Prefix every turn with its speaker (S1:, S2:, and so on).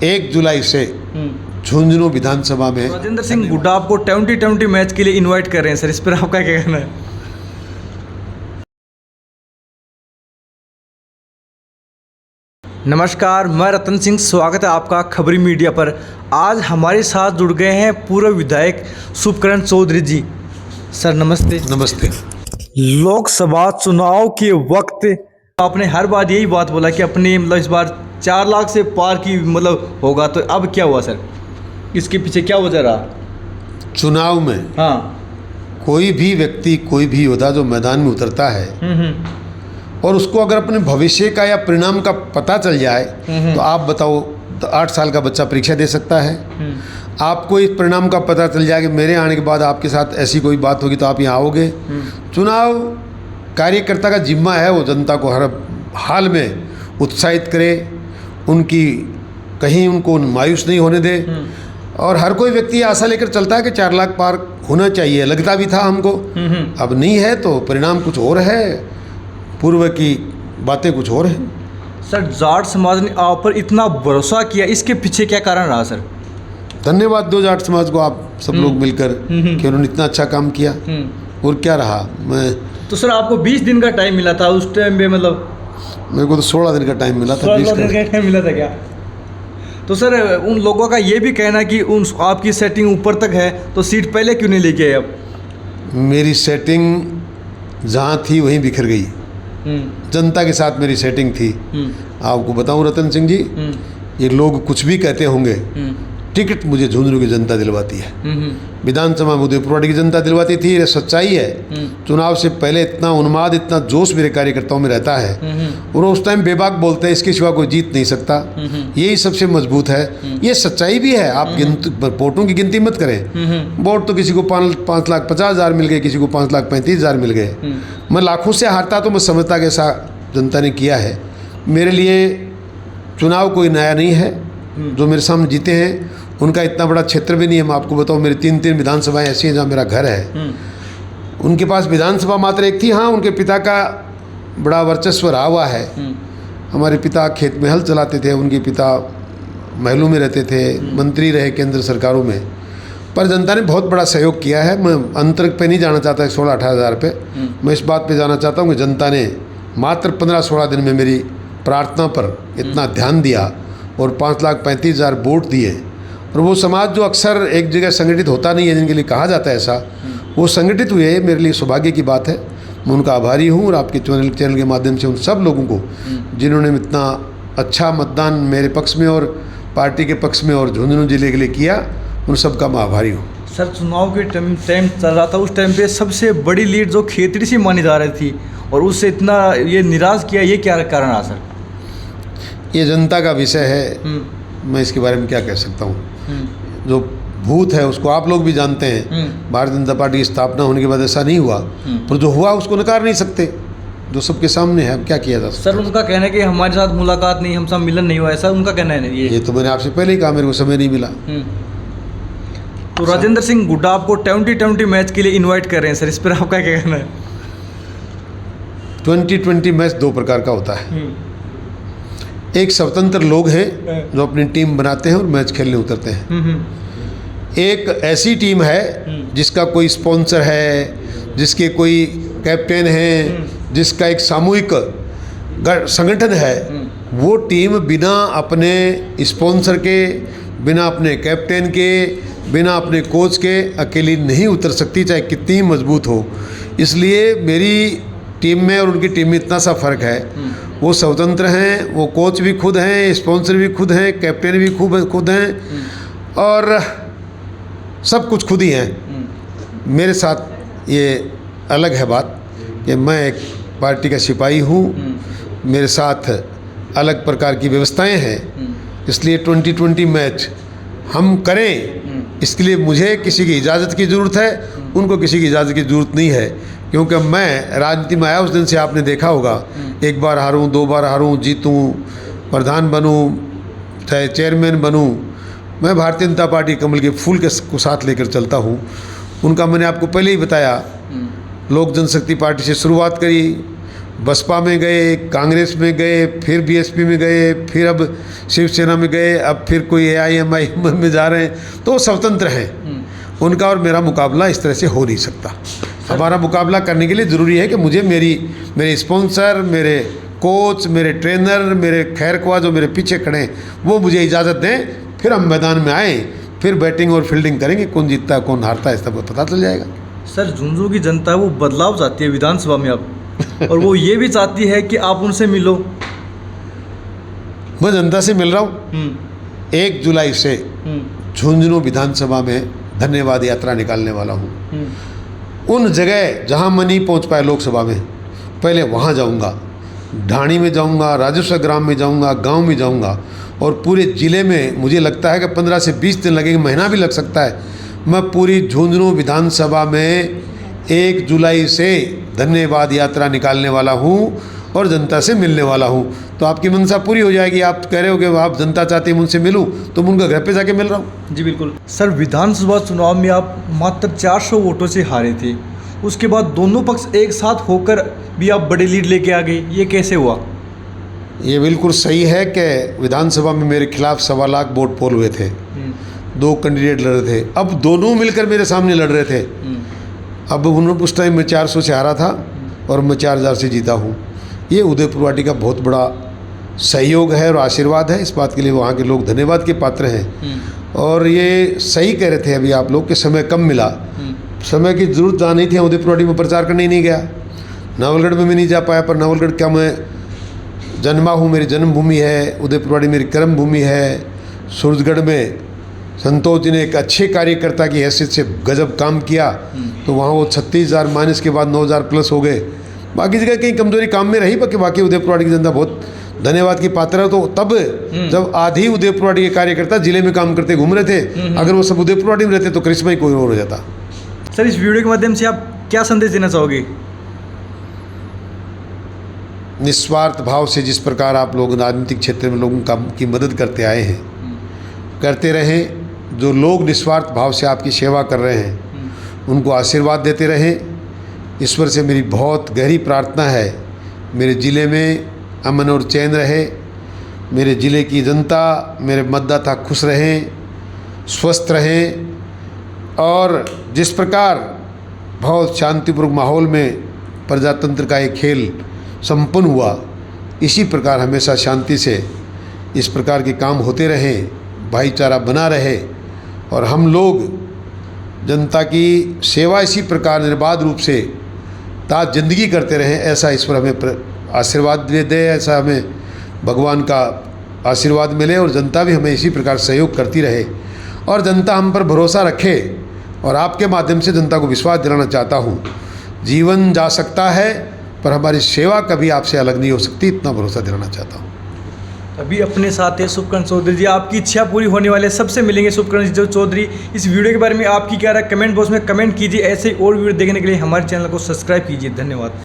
S1: 1 जुलाई से झुंझुनू विधानसभा में
S2: राजेंद्र सिंह हुड्डा आपको T20 मैच के लिए इनवाइट कर रहे हैं सर, इस पर आपका क्या कहना है? नमस्कार, मैं रतन सिंह, स्वागत है आपका खबरी मीडिया पर। आज हमारे साथ जुड़ गए हैं पूर्व विधायक शुभकरण चौधरी जी। सर नमस्ते।
S1: नमस्ते।
S2: लोकसभा चुनाव के वक्त आपने हर बार यही बात बोला कि अपने मतलब इस बार 4 लाख से पार की मतलब होगा, तो अब क्या हुआ सर? इसके पीछे क्या वजह रहा?
S1: चुनाव में
S2: हाँ,
S1: कोई भी व्यक्ति, कोई भी योद्धा जो मैदान में उतरता है और उसको अगर अपने भविष्य का या परिणाम का पता चल जाए तो आप बताओ, तो 8 साल का बच्चा परीक्षा दे सकता है? आपको इस परिणाम का पता चल जाए कि मेरे आने के बाद आपके साथ ऐसी कोई बात होगी तो आप यहाँ आओगे? चुनाव कार्यकर्ता का जिम्मा है, वो जनता को हर हाल में उत्साहित करे, उनकी कहीं उनको मायूस नहीं होने दे। और हर कोई व्यक्ति आशा लेकर चलता है कि 4 लाख पार होना चाहिए, लगता भी था हमको। अब नहीं है तो परिणाम कुछ और है, पूर्व की बातें कुछ और हैं।
S2: सर जाट समाज ने आप पर इतना भरोसा किया, इसके पीछे क्या कारण रहा सर?
S1: धन्यवाद दो जाट समाज को, आप सब लोग मिलकर कि उन्होंने इतना अच्छा काम किया। और क्या रहा, मैं
S2: तो सर आपको 20 दिन का टाइम मिला था उस टाइम पे, मतलब
S1: मेरे को तो 16 दिन का टाइम मिला था।
S2: 16 दिन का टाइम मिला था क्या? तो सर उन लोगों का ये भी कहना कि उन आपकी सेटिंग ऊपर तक है, तो सीट पहले क्यों नहीं लेके आए अब?
S1: मेरी सेटिंग जहाँ थी वहीं बिखर गई। जनता के साथ मेरी सेटिंग थी। आपको बताऊं रतन सिंह जी, ये लोग कुछ भी कहते होंगे, टिकट मुझे झुंझुनू की जनता दिलवाती है, विधानसभा में उदयपुरवाड़ी की जनता दिलवाती थी। ये सच्चाई है। चुनाव से पहले इतना उन्माद, इतना जोश मेरे कार्यकर्ताओं में रहता है और उस टाइम बेबाक बोलते हैं, इसके सिवा कोई जीत नहीं सकता। यही सबसे मजबूत है, ये सच्चाई भी है। आप वोटों की गिनती मत करें। वोट तो किसी को 5,50,000 मिल गए, किसी को 5,35,000 मिल गए। मैं लाखों से हारता तो मैं समझता कि ऐसा जनता ने किया है। मेरे लिए चुनाव कोई नया नहीं है। जो मेरे सामने जीते हैं उनका इतना बड़ा क्षेत्र भी नहीं है। मैं आपको बताऊं, मेरी 3 विधानसभाएं ऐसी हैं जहाँ मेरा घर है। उनके पास विधानसभा मात्र एक थी। हाँ, उनके पिता का बड़ा वर्चस्व रहा हुआ है। हमारे पिता खेत में हल चलाते थे, उनके पिता महलों में रहते थे, मंत्री रहे केंद्र सरकारों में। पर जनता ने बहुत बड़ा सहयोग किया है। मैं अंतर पे नहीं जाना चाहता 16-18 हज़ार पे। मैं इस बात पे जाना चाहता हूँ कि जनता ने मात्र 15-16 दिन में मेरी प्रार्थना पर इतना ध्यान दिया और 5,35,000 वोट दिए। और वो समाज जो अक्सर एक जगह संगठित होता नहीं है, जिनके लिए कहा जाता है ऐसा, वो संगठित हुए। मेरे लिए सौभाग्य की बात है। मैं उनका आभारी हूँ और आपके चैनल के माध्यम से उन सब लोगों को जिन्होंने इतना अच्छा मतदान मेरे पक्ष में और पार्टी के पक्ष में और झुंझुनू जिले के लिए किया, उन सब का मैं आभारी हूँ। सर
S2: चुनाव के टाइम चल रहा था, उस टाइम पे सबसे बड़ी लीड जो खेतड़ी से मानी जा रही थी और उससे इतना ये निराश किया, ये क्या कारण रहा सर?
S1: ये जनता का विषय है, मैं इसके बारे में क्या कह सकता हूँ। जो भूत है उसको आप लोग भी जानते हैं। भारतीय जनता पार्टी की स्थापना होने के बाद ऐसा नहीं हुआ, पर जो हुआ उसको नकार नहीं सकते, जो सबके सामने है। अब क्या किया जा सकता है?
S2: सर उनका कहना है कि हमारे साथ मुलाकात नहीं, हम सब मिलन नहीं हुआ, ऐसा उनका कहना है।
S1: ये तो मैंने आपसे पहले ही कहा, मेरे को समय नहीं मिला।
S2: तो राजेंद्र सिंह हुड्डा आपको T20 मैच के लिए इनवाइट कर रहे हैं सर, इस पर आपका क्या कहना है?
S1: 2020 मैच 2 प्रकार का होता है। एक स्वतंत्र लोग हैं जो अपनी टीम बनाते हैं और मैच खेलने उतरते हैं। एक ऐसी टीम है जिसका कोई स्पॉन्सर है, जिसके कोई कैप्टन है, जिसका एक सामूहिक संगठन है। वो टीम बिना अपने स्पॉन्सर के, बिना अपने कैप्टन के, बिना अपने कोच के अकेली नहीं उतर सकती, चाहे कितनी मजबूत हो। इसलिए मेरी टीम में और उनकी टीम में इतना सा फ़र्क है। वो स्वतंत्र हैं, वो कोच भी खुद हैं, स्पॉन्सर भी खुद हैं, कैप्टन भी खुद हैं और सब कुछ खुद ही हैं। मेरे साथ ये अलग है बात कि मैं एक पार्टी का सिपाही हूँ, मेरे साथ अलग प्रकार की व्यवस्थाएं हैं। इसलिए 2020 मैच हम करें, इसके लिए मुझे किसी की इजाज़त की ज़रूरत है, उनको किसी की इजाज़त की ज़रूरत नहीं है। क्योंकि मैं राजनीति में आया उस दिन से आपने देखा होगा, 1 बार हारूं, 2 बार हारूं, जीतूं, प्रधान बनूं, चाहे चेयरमैन बनूं, मैं भारतीय जनता पार्टी कमल के फूल के को साथ लेकर चलता हूं। उनका मैंने आपको पहले ही बताया, लोक जनशक्ति पार्टी से शुरुआत करी, बसपा में गए, कांग्रेस में गए, फिर बीएसपी में गए, फिर अब शिवसेना में गए, अब फिर कोई AIMIM में जा रहे हैं। तो वो स्वतंत्र हैं, उनका और मेरा मुकाबला इस तरह से हो नहीं सकता। हमारा मुकाबला करने के लिए ज़रूरी है कि मुझे मेरे स्पॉन्सर, मेरे कोच, मेरे ट्रेनर, मेरे खैरख्वाह जो मेरे पीछे खड़े हैं वो मुझे इजाज़त दें, फिर हम मैदान में आएँ, फिर बैटिंग और फील्डिंग करेंगे। कौन जीतता है कौन हारता है, सब पता चल जाएगा।
S2: सर, झुंझुनू की जनता वो बदलाव चाहती है विधानसभा में अब, और वो ये भी चाहती है कि आप उनसे मिलो।
S1: मैं जनता से मिल रहा हूँ। 1 जुलाई से झुंझुनू विधानसभा में धन्यवाद यात्रा निकालने वाला हूँ। उन जगह जहाँ मैं नहीं पहुँच पाया लोकसभा में, पहले वहाँ जाऊँगा, ढाणी में जाऊँगा, राजस्व ग्राम में जाऊँगा, गांव में जाऊँगा, और पूरे ज़िले में मुझे लगता है कि 15 से 20 दिन लगेंगे, महीना भी लग सकता है। मैं पूरी झुंझुनू विधानसभा में 1 जुलाई से धन्यवाद यात्रा निकालने वाला हूँ और जनता से मिलने वाला हूँ। तो आपकी मंशा पूरी हो जाएगी। आप कह रहे हो कि आप जनता चाहती है मुझसे मिलूँ, तो मैं उनका घर पे जाके मिल रहा हूँ।
S2: जी बिल्कुल। सर, विधानसभा चुनाव में आप मात्र 400 वोटों से हारे थे, उसके बाद दोनों पक्ष एक साथ होकर भी आप बड़ी लीड लेके आ गए, ये कैसे हुआ?
S1: ये बिल्कुल सही है कि विधानसभा में मेरे खिलाफ 1.25 लाख वोट पोल हुए थे। 2 कैंडिडेट लड़ रहे थे, अब दोनों मिलकर मेरे सामने लड़ रहे थे। अब उस टाइम मैं 400 से हारा था और मैं 4000 से जीता हूँ। ये उदयपुर वाटी का बहुत बड़ा सहयोग है और आशीर्वाद है। इस बात के लिए वहाँ के लोग धन्यवाद के पात्र हैं। और ये सही कह रहे थे अभी आप लोग कि समय कम मिला, समय की ज़रूरत जहाँ नहीं थी, उदयपुर वाटी में प्रचार करने ही नहीं गया। नवलगढ़ में भी नहीं जा पाया, पर नवलगढ़ क्या मैं जन्मा हूँ, मेरी जन्मभूमि है। उदयपुर वाटी मेरी कर्म भूमि है। सूरजगढ़ में संतोष जी ने एक अच्छे कार्यकर्ता की हैसियत से गजब काम किया, तो वहाँ वो 36,000 माइनस के बाद 9,000 प्लस हो गए। बाकी जगह कहीं कमजोरी काम में रही, बाकी उदयपुर वाटी की जनता बहुत धन्यवाद की पात्र है। तो तब जब आधी उदयपुर वाटी के कार्यकर्ता जिले में काम करते घूम रहे थे, अगर वो सब उदयपुर वाटी में रहते तो करिश्मा ही कोई और हो जाता।
S2: सर, इस वीडियो के माध्यम से आप क्या संदेश देना चाहोगे?
S1: निस्वार्थ भाव से जिस प्रकार आप लोग राजनीतिक क्षेत्र में लोगों की मदद करते आए हैं, करते रहें। जो लोग निस्वार्थ भाव से आपकी सेवा कर रहे हैं उनको आशीर्वाद देते रहें। ईश्वर से मेरी बहुत गहरी प्रार्थना है, मेरे ज़िले में अमन और चैन रहे, मेरे ज़िले की जनता, मेरे मतदाता खुश रहें, स्वस्थ रहें। और जिस प्रकार बहुत शांतिपूर्वक माहौल में प्रजातंत्र का एक खेल संपन्न हुआ, इसी प्रकार हमेशा शांति से इस प्रकार के काम होते रहें, भाईचारा बना रहे, और हम लोग जनता की सेवा इसी प्रकार निर्बाध रूप से ताज जिंदगी करते रहें। ऐसा ईश्वर हमें आशीर्वाद दे, ऐसा हमें भगवान का आशीर्वाद मिले, और जनता भी हमें इसी प्रकार सहयोग करती रहे, और जनता हम पर भरोसा रखे। और आपके माध्यम से जनता को विश्वास दिलाना चाहता हूँ, जीवन जा सकता है पर हमारी सेवा कभी आपसे अलग नहीं हो सकती, इतना भरोसा दिलाना चाहता हूँ।
S2: अभी अपने साथ है शुभकरण चौधरी जी। आपकी इच्छा पूरी होने वाले सबसे मिलेंगे शुभकरण चौधरी। इस वीडियो के बारे में आपकी क्या राय, कमेंट बॉक्स में कमेंट कीजिए। ऐसे और वीडियो देखने के लिए हमारे चैनल को सब्सक्राइब कीजिए। धन्यवाद।